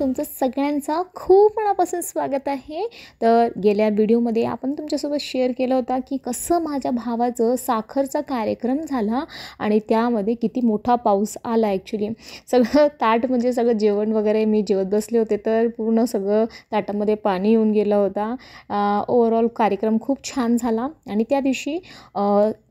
तुमचं सगळ्यांचं खूप मनापासून स्वागत आहे। तर गेल्या व्हिडिओमध्ये आपण तुमच्यासोबत शेअर केलं होतं की कसं माझ्या भावाचं साखरचा कार्यक्रम झाला आणि त्यामध्ये किती मोठा पाऊस आला। ॲक्च्युली सगळं ताट म्हणजे सगळं जेवण वगैरे मी जेवत बसले होते तर पूर्ण सगळं ताटामध्ये पाणी येऊन गेलं होता। ओव्हरऑल कार्यक्रम खूप छान झाला आणि त्या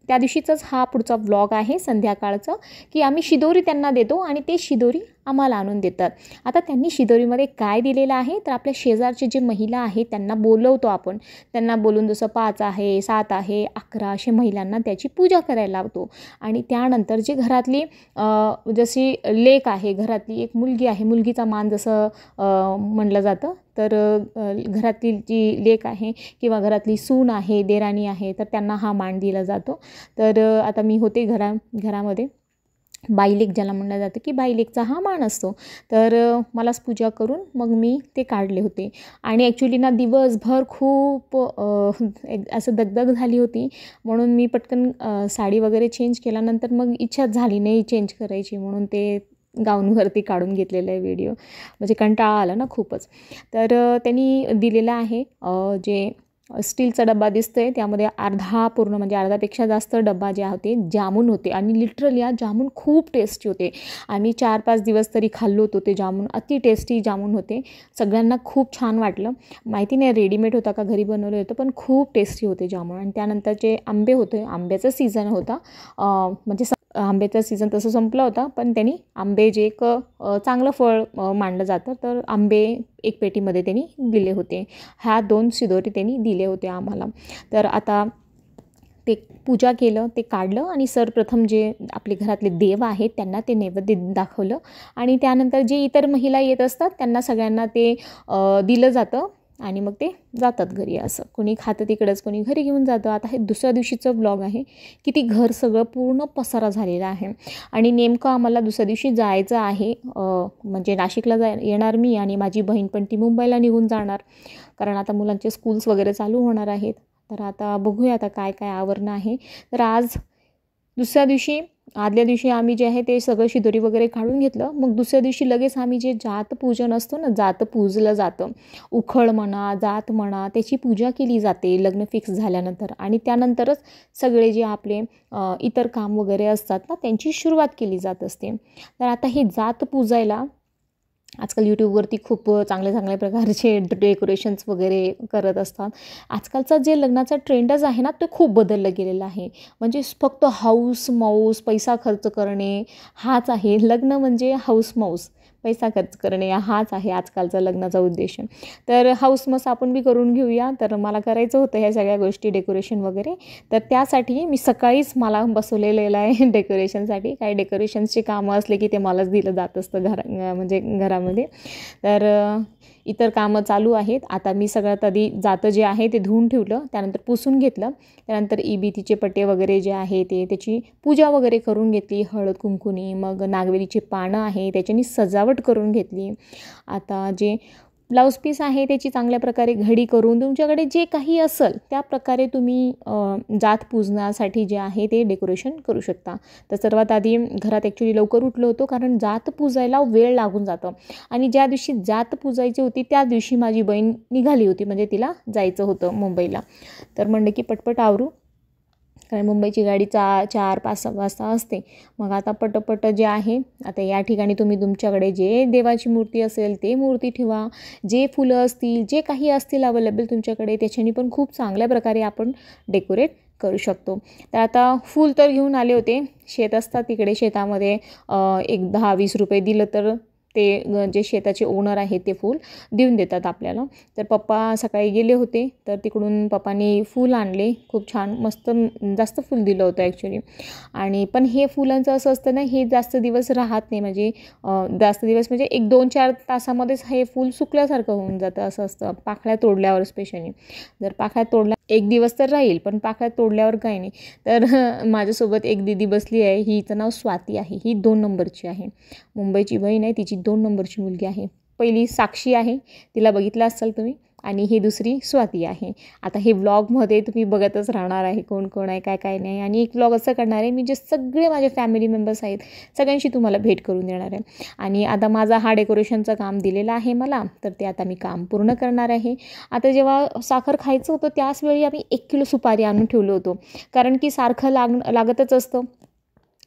दिवशीचाच हा पुढचा व्लॉग आहे संध्याकाळचा की आम्ही शिदोरी त्यांना देतो आणि ते शिदोरी आम्हाला आणून देतात। आता त्यांनी शिदोरीमध्ये काय दिलेलं आहे तर आपल्या शेजारचे जे महिला आहेत त्यांना बोलवतो आपण, त्यांना बोलून जसं 5 आहे 7 आहे 11 अशा महिलांना त्याची पूजा करायला लावतो आणि त्यानंतर जे घरातली जशी लेक आहे, घरातली एक मुलगी आहे, मुलगीचा मान जसं म्हणलं जातं तर घरातली जी लेक आहे किंवा घरातली सून आहे, देराणी आहे तर त्यांना हा मान दिला जातो। तर आता मी होते घरामध्ये बाईलेक ज्याला म्हणलं जातं की बाईलेकचा हा मान असतो। तर मलाच पूजा करून मग मी ते काढले होते आणि ॲक्च्युली ना दिवसभर खूप असं दगदग झाली होती म्हणून मी पटकन साडी वगैरे चेंज केल्यानंतर मग इच्छाच झाली नाही चेंज करायची म्हणून ते गाऊनवरती काढून घेतलेला आहे व्हिडिओ, म्हणजे कंटाळा आला ना खूपच। तर त्यांनी दिलेला आहे जे स्टीलचा डब्बा दिसतोय त्यामध्ये अर्धा पूर्ण म्हणजे अर्धापेक्षा जास्त डब्बा जे होते जामून होते आणि लिटरली जामून खूप टेस्टी होते। आम्ही 4-5 दिवस तरी खाल्लो होतो ते जामून, अति टेस्टी जामून होते, सगळ्यांना खूप छान वाटलं। माहिती नाही रेडीमेड होता का घरी बनवलं होतं पण खूप टेस्टी होते जामून। आणि त्यानंतरचे आंबे होते, आंब्याचा सीझन होता, म्हणजे आंब्याचा सीझन तसं संपला होता पण त्यांनी आंबे जे एक चांगलं फळ मानलं जातं तर आंबे एक पेटीमध्ये त्यांनी दिले होते। ह्या 2 शिदोरी त्यांनी दिले होते आम्हाला। तर आता ते पूजा केलं, ते काढलं आणि सर्वप्रथम जे आपले घरातले देव आहेत त्यांना ते नैवेद्य दाखवलं आणि त्यानंतर जे इतर महिला येत असतात त्यांना सगळ्यांना ते दिलं जातं आणि मग ते जातात घरी। असं कोणी खातं तिकडंच, कोणी घरी घेऊन जातं। आता हे दुसऱ्या दिवशीचं ब्लॉग आहे की ती घर सगळं पूर्ण पसारा झालेला आहे आणि नेमकं आम्हाला दुसऱ्या दिवशी जायचं आहे, म्हणजे नाशिकला येणार मी आणि माझी बहीण पण ती मुंबईला निघून जाणार कारण आता मुलांचे स्कूल्स वगैरे चालू होणार आहेत। तर आता बघूया आता काय काय आवरणं आहे। तर आज दुसऱ्या दिवशी आदल्या दिवशी आम्ही जे आहे ते सगळं शिदोरी वगैरे काढून घेतलं, मग दुसऱ्या दिवशी लगेच आम्ही जे जात पूजन असतो ना, जात पूजलं जातं, उखळ म्हणा जात म्हणा त्याची पूजा केली जाते लग्न फिक्स झाल्यानंतर आणि त्यानंतरच सगळे जे आपले इतर काम वगैरे असतात ना त्यांची सुरुवात केली जात असते। तर आता हे जात पूजायला आजकाल यूट्यूबवरती खूप चांगले प्रकारचे डेकोरेशन्स वगैरे करत असतात। आजकालचा जे लग्नाचा ट्रेंडच आहे ना तो खूप बदलला गेलेला आहे, म्हणजे फक्त हाऊस मौस पैसा खर्च करणे हाच आहे लग्न, म्हणजे हाऊस मौस पैसा खर्च करणे हाच आहे आजकालचा लग्नाचा उद्देश। तर हाऊस मौस आपण बी करून घेऊया। तर मला करायचं होतं ह्या सगळ्या गोष्टी डेकोरेशन वगैरे, तर त्यासाठी मी सकाळीच मला बसवलेलं आहे डेकोरेशनसाठी। काही डेकोरेशन्सची कामं असले की ते मलाच दिलं जात असतं म्हणजे घरामध्ये। तर इतर कामं चालू आहेत। आता मी सगळ्यात आधी जातं जे आहे ते धुवून ठेवलं, त्यानंतर पुसून घेतलं, त्यानंतर इबीतीचे पट्टे वगैरे जे आहे ते त्याची पूजा वगैरे करून घेतली हळद कुंकुनी, मग नागवेलीची पानं आहे त्याच्यानी सजावट करून घेतली। आता जे ब्लाऊज पीस आहे त्याची चांगल्या प्रकारे घडी करून तुमच्याकडे जे काही असेल त्या प्रकारे तुम्ही जात पूजनासाठी जे आहे ते डेकोरेशन करू शकता। तर सर्वात आधी घरात ॲक्च्युली लवकर उठलो होतो कारण जात पूजायला वेळ लागून जातं आणि ज्या दिवशी जात पूजायची होती त्या दिवशी माझी बहीण निघाली होती, म्हणजे तिला जायचं होतं मुंबईला। तर म्हणलं की पटपट आवरू कारण मुंबईची गाडी 4-5 वाजता असते। मग आता पटपट जे आहे आता या ठिकाणी तुम्ही तुमच्याकडे जे देवाची मूर्ती असेल ते मूर्ती ठेवा, जे फुलं असतील जे काही असतील अवेलेबल तुमच्याकडे त्याच्यानी पण खूप चांगल्या प्रकारे आपण डेकोरेट करू शकतो। तर आता फूल तर घेऊन आले होते, शेत असतात तिकडे शेतामध्ये एक 10-20 रुपये दिलं तर ते जे शेताचे ओनर आहेत ते फूल देऊन देतात आपल्याला। तर पप्पा सकाळी गेले होते तर तिकडून पप्पांनी फूल आणले, खूप छान मस्त जास्त फूल दिलं होतं ॲक्च्युली। आणि पण हे फुलांचं असं असतं ना हे जास्त दिवस राहत नाही, म्हणजे जास्त दिवस म्हणजे 1-2-4 तासामध्येच हे फूल सुकल्यासारखं होऊन जातं असं असतं पाकळ्या तोडल्यावर स्पेशली। जर पाकळ्या तोडल्या 1 दिवस तर राहील पण पाकळ्या तोडल्यावर काही नाही। तर माझ्यासोबत एक दीदी बसली आहे, हिचं नाव स्वाती आहे, ही 2 नंबरची आहे, मुंबईची बहीण आहे, तिची 2 नंबरची मुलगी आहे। पहिली साक्षी आहे, तिला बघितलं असाल तुम्ही, आणि ही दुसरी स्वाती आहे. आता हे व्लॉगमध्ये तुम्ही बघतच राहणार आहे कोण कोण आहे, काय काय नाही. आणि एक व्लॉग असं करणार आहे मी जे सगळे माझे फॅमिली मेंबर्स आहेत सगळ्यांशी तुम्हाला भेट करून देणार आहे. आणि आता माझा हा डेकोरेशनचं काम दिलेलं आहे मला, तर ते आता मी काम पूर्ण करणार आहे. आता जेव्हा साखर खायचं होतं त्याच वेळी आम्ही 1 किलो सुपारी आणून ठेवलं होतं, कारण की सारखं लागतच असतं.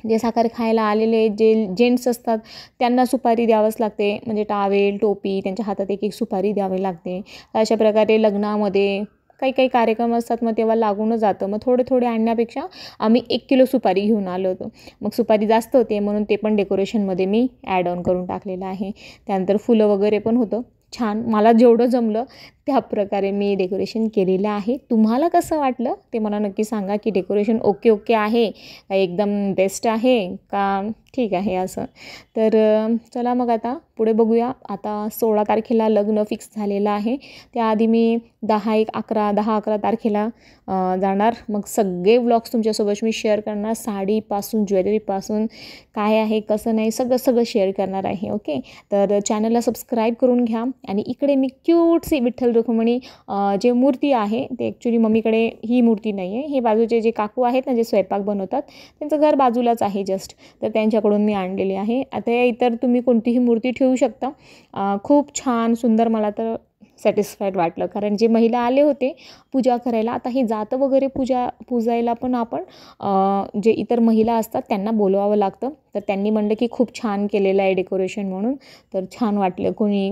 जे साखर खायला आलेले जे जेंट्स असतात त्यांना सुपारी द्यावंच लागते, म्हणजे टावेल टोपी त्यांच्या हातात एक एक सुपारी द्यावी लागते. अशा प्रकारे लग्नामध्ये काही काही कार्यक्रम असतात मग तेव्हा लागूनच जातं. मग थोडे थोडे आणण्यापेक्षा आम्ही 1 किलो सुपारी घेऊन आलो होतो. मग सुपारी जास्त होते म्हणून ते पण डेकोरेशनमध्ये मी ॲड ऑन करून टाकलेलं आहे. त्यानंतर फुलं वगैरे पण होतं छान. मला जेवढं जमलं त्या प्रकारे मी डेकोरेशन केलेलं आहे. तुम्हाला कसं वाटलं ते मला नक्की सांगा, की डेकोरेशन ओके ओके आहे का, एकदम बेस्ट आहे का, ठीक आहे असं. तर चला मग आता पुढे बघूया. आता 16 तारखेला लग्न फिक्स झालेलं आहे. त्याआधी मी 10-11 तारखेला जाणार. मग सगळे व्लॉग्स तुमच्यासोबत मी शेअर करणार, साडीपासून ज्वेलरीपासून काय आहे कसं नाही सगळं शेअर करणार आहे. ओके, तर चॅनलला सबस्क्राईब करून घ्या. आणि इकडे मी क्यूटसी विठ्ठल रुक्मिणी जे मूर्ती आहे ते ॲक्च्युली मम्मीकडे ही मूर्ती नाही आहे. हे बाजूचे जे काकू आहेत ना जे स्वयंपाक बनवतात त्यांचं घर बाजूलाच आहे जस्ट, तर त्यांच्याकडून मी आणलेली आहे. आता इतर तुम्ही कोणतीही मूर्ती ठेवू शकता. खूप छान सुंदर मला तर सॅटिस्फाईड वाटलं, कारण जे महिला आले होते पूजा करायला, आता हे जातं वगैरे पूजायला पण आपण जे इतर महिला असतात त्यांना बोलवावं लागतं. तर त्यांनी म्हणलं की खूप छान केलेलं आहे डेकोरेशन म्हणून, तर छान वाटलं. कोणी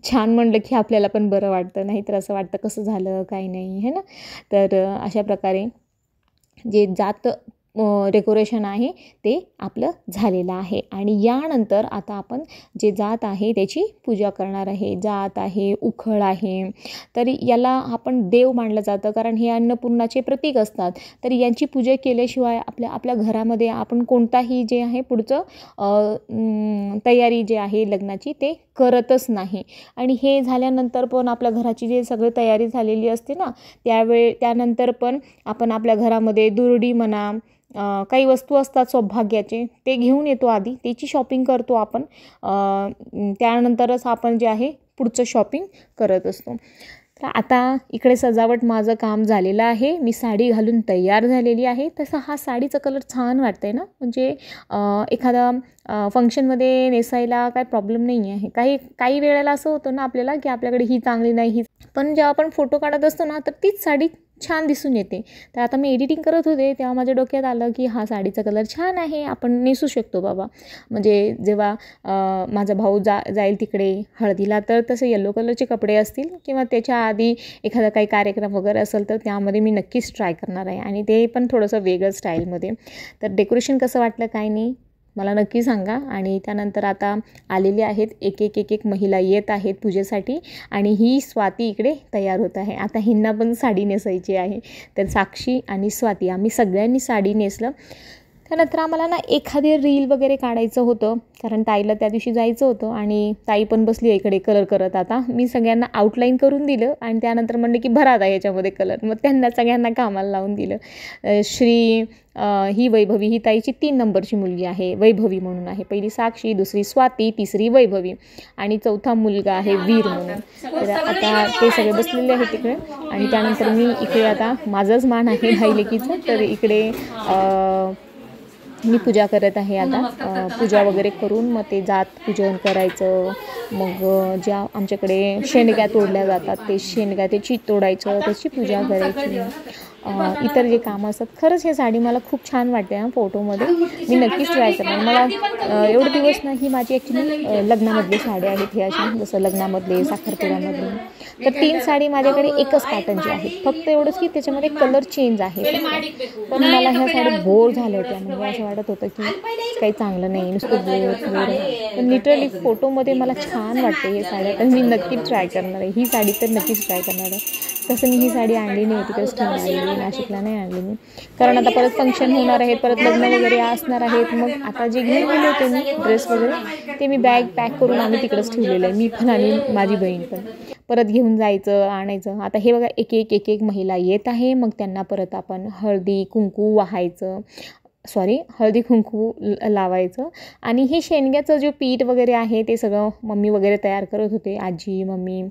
छान म्हणलं की आपल्याला पण बरं वाटतं, नाही तर असं वाटतं कसं झालं काही नाही है ना. तर अशा प्रकारे जे डेकोरेशन आहे ते आपलं झालेलं आहे. आणि यानंतर आता आपण जे जात आहे त्याची पूजा करणार आहे. जात आहे, उखळ आहे, तर याला आपण देव मानलं जातं, कारण हे अन्नपूर्णाचे प्रतीक असतात. तर यांची पूजा केल्याशिवाय आपल्या घरामध्ये आपण कोणताही जे आहे पुढचं तयारी जे आहे लग्नाची ते करतच नाही. आणि हे झाल्यानंतर पण आपल्या घराची जे सगळी तयारी झालेली असते ना त्यानंतर पण आपण आपल्या घरामध्ये दुर्डी म्हणा, काही वस्तू असतात सौभाग्याचे ते घेऊन येतो. आधी त्याची शॉपिंग करतो आपण, त्यानंतरच आपण जे आहे पुढचं शॉपिंग करत असतो. तर आता इकडे सजावट माझं काम झालेलं आहे. मी साडी घालून तयार झालेली आहे. तसा हा साडीचा कलर छान वाटतं आहे ना, म्हणजे एखादा फंक्शनमध्ये नेसायला काय प्रॉब्लेम नाही आहे. काही वेळेला असं होतं ना आपल्याला की आपल्याकडे ही चांगली नाही ही, पण जेव्हा आपण फोटो काढत असतो ना तर तीच साडी छान दिसून येते. तर आता मी एडिटिंग करत होते तेव्हा माझ्या डोक्यात आलं की हा साडीचा कलर छान आहे, आपण नेसू शकतो बाबा. म्हणजे जेव्हा माझा भाऊ जाईल तिकडे हळदीला तर तसे येलो कलरचे कपडे असतील, किंवा त्याच्या आधी एखादा काही कार्यक्रम वगैरे असेल तर त्यामध्ये मी नक्कीच ट्राय करणार आहे, आणि ते पण थोडंसं वेगळं स्टाईलमध्ये. तर डेकोरेशन कसं वाटलं काय नाही मला नक्की सांगा. आणि त्यानंतर आता आलेले आहेत एक महिला येत आहेत पूजेसाठी, आणि ही स्वाती इकडे तयार होत आहे. आता हिंना पण साडी नेसायची आहे. तर साक्षी आणि स्वाती आम्ही सगळ्यांनी साडी नेसलं. त्यानंतर आम्हाला ना एखादी रील वगैरे काढायचं होतं, कारण ताईला त्या दिवशी जायचं होतं, आणि ताई पण बसली इकडे कलर करत. आता मी सगळ्यांना आउटलाईन करून दिलं आणि त्यानंतर म्हणलं की भरा आता याच्यामध्ये कलर. मग त्यांना सगळ्यांना कामाला लावून दिलं. ही वैभवी, ही ताईची 3 नंबरची मुलगी आहे, वैभवी म्हणून आहे. पहिली साक्षी, दुसरी स्वाती, तिसरी वैभवी, आणि चौथा मुलगा आहे वीर म्हणून. तर आता ते सगळे बसलेले आहेत तिकडे. आणि त्यानंतर मी इकडे आता माझंच मान आहे भाई लेकीचं, तर इकडे मी पूजा करत आहे. आता पूजा वगैरे करून मग ते जात पूजन करायचं. मग ज्या आमच्याकडे शेंडग्या तोडल्या जातात ते शेंडग्या त्याची तोडायचं, त्याची पूजा करायची. इतर जे कामं असतात. खरंच हे साडी मला खूप छान वाटते हा फोटोमध्ये. मी नक्कीच ट्राय करणार. मला एवढे दिवस नाही, ही माझी ॲक्च्युली लग्नामधली साड्या आहेत हे अशा, जसं लग्नामधले, साखरपुड्यामधले. तर 3 साडी माझ्याकडे एकच पॅटर्नची आहेत, फक्त एवढंच की त्याच्यामध्ये कलर चेंज आहे. पण मला ह्या साडी बोर झाल्या होत्या, म्हणजे असं वाटत होतं की काही चांगलं नाही, नुसतं बोर. पण लिटरली फोटोमध्ये मला छान वाटते हे साड्या, तर मी नक्की ट्राय करणार आहे. ही साडी तर नक्कीच ट्राय करणार आहे. तसं मी ही साडी आणली नाही, तिकडेच ठेवून आणली, नाशिकला नाही आणली मी, कारण आता परत फंक्शन होणार आहेत, परत लग्न वगैरे असणार आहेत. मग आता जे घेऊन गेले होते मी ड्रेस वगैरे ते मी बॅग पॅक करून आम्ही तिकडेच ठेवलेलं आहे, मी पण आणि माझी बहीण पण. परत घेऊन जायचं आणायचं. आता हे बघा एक महिला येत आहे. मग त्यांना परत आपण हळदी कुंकू लावायचं. आणि हे शेंडग्याचं जे पीठ वगैरे आहे ते सगळं मम्मी वगैरे तयार करत होते, आजी मम्मी.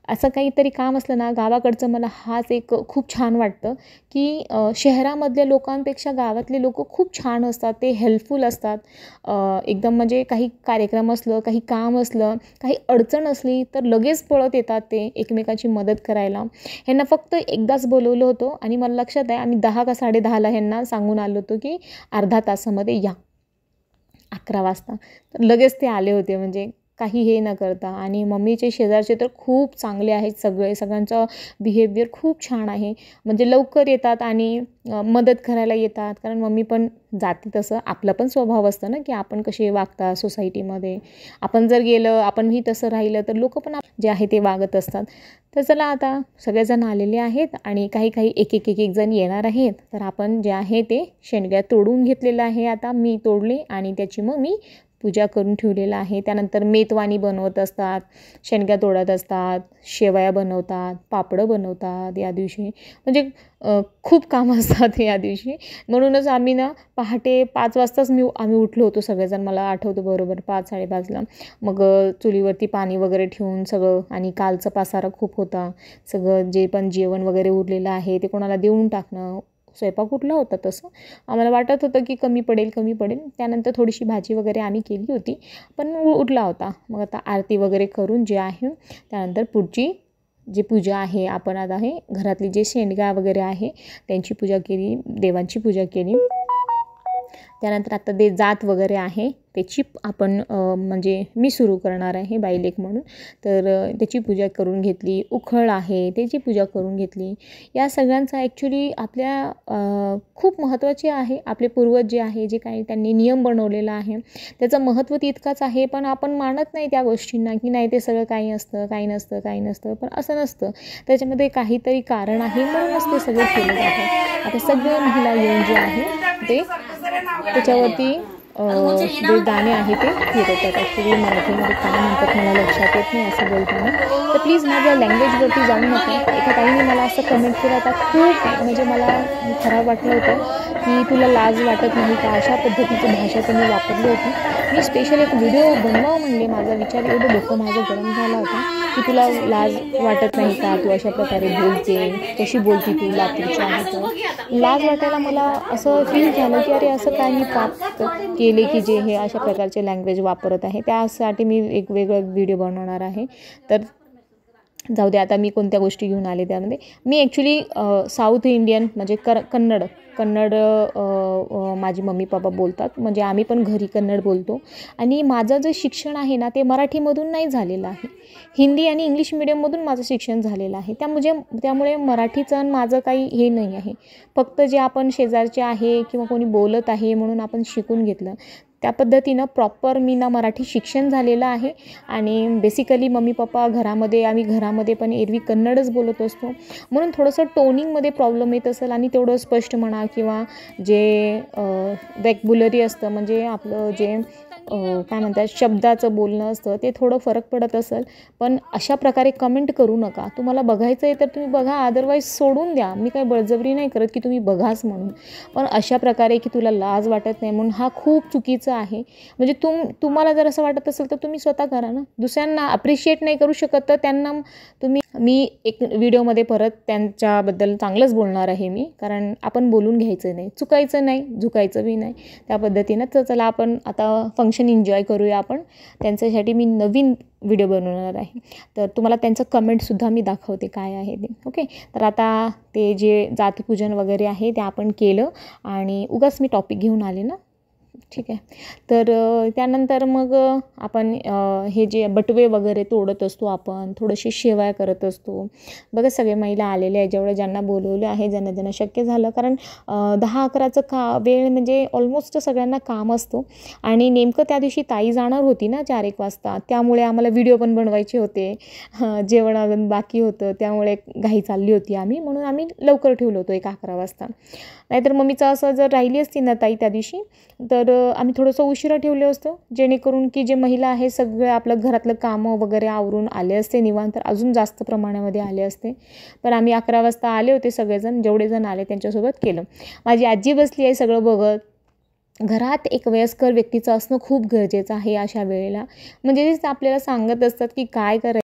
असं काहीतरी काम असलं ना गावाकडचं, मला हाच एक खूप छान वाटतं की शहरामधल्या लोकांपेक्षा गावातले लोक खूप छान असतात, ते हेल्पफुल असतात. एकदम म्हणजे काही कार्यक्रम असलं, काही काम असलं, काही अडचण असली तर लगेच पळत येतात ते एकमेकाची मदत करायला. ह्यांना फक्त एकदाच बोलवलं होतं आणि मला लक्षात आहे आम्ही 10 का 10:30ला ह्यांना सांगून आलो होतो की अर्धा तासामध्ये या, 11 वाजता. तर लगेच ते आले होते, म्हणजे काही हे न करता. आणि मम्मीचे शेजारचे तर खूप चांगले आहेत सगळे, सगळ्यांचं बिहेवियर खूप छान आहे. म्हणजे लवकर येतात आणि मदत करायला येतात, कारण मम्मी पण जाते तसं. आपला पण स्वभाव असतं ना की आपण कसे वागता सोसायटीमध्ये. आपण जर गेलं, आपणही तसं राहिलं तर लोक पण जे आहे ते वागत असतात. तर चला, आता सगळेजण आलेले आहेत आणि काही एक जण येणार आहेत. तर आपण जे आहे ते शेंडग्या तोडून घेतलेलं आहे. आता मी तोडली आणि त्याची मम्मी पूजा करून ठेवलेलं आहे. त्यानंतर मेतवानी बनवत असतात, शेंडग्या तोडत असतात, शेवया बनवतात, पापडं बनवतात या दिवशी. म्हणजे खूप कामं असतात या दिवशी. म्हणूनच आम्ही ना पहाटे 5 वाजताच आम्ही उठलो होतो सगळेजण. मला आठवतं बरोबर 5-5:30ला. मग चुलीवरती पाणी वगैरे ठेवून सगळं, आणि कालचा पसारा खूप होता. सगळं जे पण जेवण वगैरे उरलेलं आहे ते कोणाला देऊन टाकणं. स्वयंपाक उठला होता तसं. आम्हाला वाटत होतं की कमी पडेल. त्यानंतर थोडीशी भाजी वगैरे आम्ही केली होती, पण उरला होता. मग आता आरती वगैरे करून जे आहे त्यानंतर पुढची जी पूजा आहे, आपण आता हे घरातली जे शेंडगा वगैरे आहे त्यांची पूजा केली, देवांची पूजा केली. त्यानंतर आता ते जात वगैरे आहे त्याची आपण म्हणजे मी सुरू करणार आहे बाईलेक म्हणून. तर त्याची पूजा करून घेतली. उखळ आहे त्याची पूजा करून घेतली. या सगळ्यांचा ॲक्च्युली आपल्या खूप महत्त्वाचे आहे. आपले पूर्वज जे आहे, जे काही त्यांनी नियम बनवलेला आहे त्याचं महत्त्व तितकंच आहे. पण आपण मानत नाही त्या गोष्टींना की नाही ते सगळं काही नसतं. पण असं नसतं, त्याच्यामध्ये काहीतरी कारण आहे, म्हणूनच ते सगळं केलं जातं. आता सगळे महिला येऊन जे आहे ते त्याच्यावरती जे गाणे आहे ते फिरवतात. ॲक्च्युली मराठीमध्ये काय म्हणतात मला लक्षात येत नाही असं बोलताना. तर प्लीज माझ्या लँग्वेजवरती जाऊ नका. एका ताईने मला असं कमेंट केलं होता, खूप म्हणजे मला खराब वाटलं होतं की तुला लाज वाटत नाही का, अशा पद्धतीची भाषा त्यांनी वापरली होती. मी स्पेशल एक व्हिडिओ बनवावं म्हणले, माझा विचार, एवढं डोकं माझं गरम झाला होता की तुला लाज वाटत नाही का, तू अशा प्रकारे बोलते, कशी बोलती तू लातूरच्या आहे तर. लाज वाटायला मला असं फील झालं की अरे असं काय मी पाप केले की जे हे अशा प्रकारचे लँग्वेज वापरत आहे. त्यासाठी मी एक वेगळं व्हिडिओ बनवणार आहे. तर जाऊ दे, आता मी कोणत्या गोष्टी घेऊन आले त्यामध्ये. मी ॲक्च्युली साऊथ इंडियन म्हणजे कन्नड माझी मम्मी पप्पा बोलतात, म्हणजे आम्ही पण घरी कन्नड बोलतो. आणि माझं जे शिक्षण आहे ना ते मराठीमधून नाही झालेलं आहे, हिंदी आणि इंग्लिश मिडियममधून माझं शिक्षण झालेलं आहे. त्यामुळे मराठीचं माझं काही हे नाही आहे. फक्त जे आपण शेजारचे आहे किंवा कोणी बोलत आहे म्हणून आपण शिकून घेतलं, त्या पद्धतीनं प्रॉपर मी ना मराठी शिक्षण झालेलं आहे. आणि बेसिकली मम्मी पप्पा आम्ही घरामध्ये पण एरवी कन्नडच बोलत असतो, म्हणून थोडंसं टोनिंगमध्ये प्रॉब्लेम येत असेल. आणि तेवढं स्पष्ट म्हणा किंवा जे वॅकॅब्युलरी असतं, म्हणजे आपलं जे काय म्हणतात शब्दाचं बोलणं असतं ते थोडं फरक पडत असेल. पण अशा प्रकारे कमेंट करू नका. तुम्हाला बघायचं आहे तर तुम्ही बघा, अदरवाईज सोडून द्या. मी काही बळजबरी नाही करत की तुम्ही बघाच म्हणून. पण अशा प्रकारे की तुला लाज वाटत नाही म्हणून हा खूप चुकीचं आहे. म्हणजे तुम्हाला जर असं वाटत असेल तर तुम्ही स्वतः करा ना. दुसऱ्यांना अप्रिशिएट नाही करू शकत तर त्यांना मी एक व्हिडिओमध्ये परत त्यांच्याबद्दल चांगलंच बोलणार आहे मी, कारण आपण बोलून घ्यायचं नाही, चुकायचं नाही, झुकायचं बी नाही त्या पद्धतीनं. तर चला आपण आता फंक्शन एन्जॉय करूया आपण. त्यांच्यासाठी मी नवीन व्हिडिओ बनवणार आहे, तर तुम्हाला त्यांचं कमेंटसुद्धा मी दाखवते काय आहे ते. ओके, तर आता ते जे जातीपूजन वगैरे आहे ते आपण केलं आणि उगाच मी टॉपिक घेऊन आले ना, ठीक आहे. तर त्यानंतर मग आपण हे जे बटवे वगैरे तोडत असतो, आपण थोडेसे शेवया करत असतो. बघा सगळे महिला आलेले आहे, ज्यांना बोलवले आहे, ज्यांना शक्य झालं, कारण 10-11चं वेळ म्हणजे ऑलमोस्ट सगळ्यांना काम असतो. आणि नेमकं त्या दिवशी ताई जाणार होती ना 4-1 वाजता, त्यामुळे आम्हाला व्हिडिओ पण बनवायचे होते. जेवण अजून बाकी होतं, त्यामुळे घाई चालली होती म्हणून आम्ही लवकर ठेवलं होतं 1-11 वाजता. नाहीतर मम्मीचं असं जर राहिली असती ना ताई त्या दिवशी, तर आम्ही थोडंसं उशिरा ठेवलं असतं, जेणेकरून की जे महिला आहे सगळे आपलं घरातलं कामं वगैरे आवरून आले असते निवांत, तर अजून जास्त प्रमाणामध्ये आले असते. पण आम्ही 11 वाजता आले होते सगळेजण, जेवढे जण आले त्यांच्यासोबत केलं. माझी आजी बसली आहे सगळं बघत. घरात एक वयस्कर व्यक्तीचं असणं खूप गरजेचं आहे अशा वेळेला. म्हणजे आपल्याला सांगत असतात की काय करायचं.